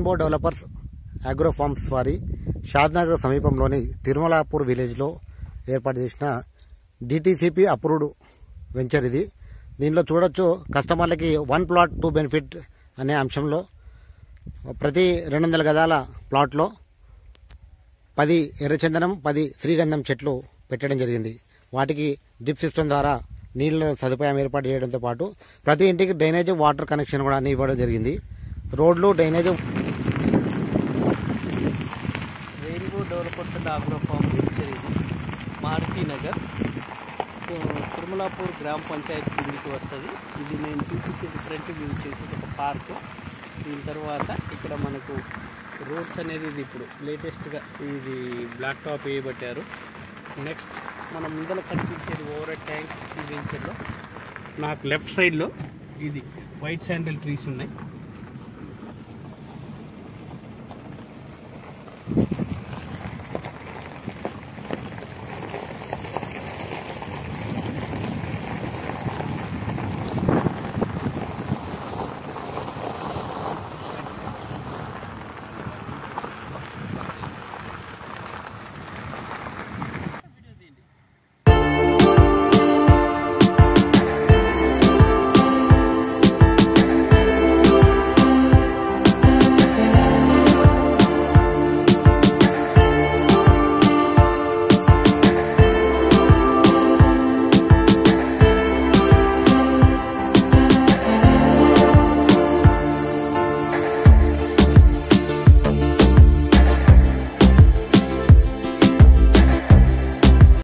Rambo developers agro forms వారి షాద్నగర్ సమీపంలోని తిరుమలాపూర్ విలేజ్లో ఏర్పాటు చేసిన డిటిసిపి అప్రూవ్డ్ వెంచర్ ఇది. దీనిలో చూడొచ్చు కస్టమర్లకి 1 ప్లాట్ 2 బెనిఫిట్ అనే అంశంలో ప్రతి 200 గదాల ప్లాట్లో 10 ఎర్రచందనం 10 శ్రీగంధం చెట్లు పెట్టడం జరిగింది. వాటికి డ్రిప్ సిస్టమ్ ద్వారా నీళ్ళ సదుపాయం ఏర్పాటు చేయడంతో పాటు ప్రతి ఇంటికి డ్రైనేజ్ వాటర్ కనెక్షన్ కూడా అన్ని ఇవ్వడం జరిగింది. రోడ్లు drainage rainbow developers and agro farm venture ఇది మారుతి నగర్ తిరుమలాపూర్ గ్రామ పంచాయతీ కిందికి వస్తుంది. ఇది నేను చూపించేది ఫ్రంట్ వ్యూ చేసి ఒక పార్క్. దీని తర్వాత ఇక్కడ మనకు రోడ్స్ అనేది ఇది ఇప్పుడు లేటెస్ట్గా ఇది బ్లాక్ టాప్ వేయబట్టారు. నెక్స్ట్ మనం ముందర కనిపించేది ఓవర్ ట్యాంక్ ఈ వెంచర్లో. నాకు లెఫ్ట్ సైడ్లో ఇది వైట్ శాండల్ ట్రీస్ ఉన్నాయి.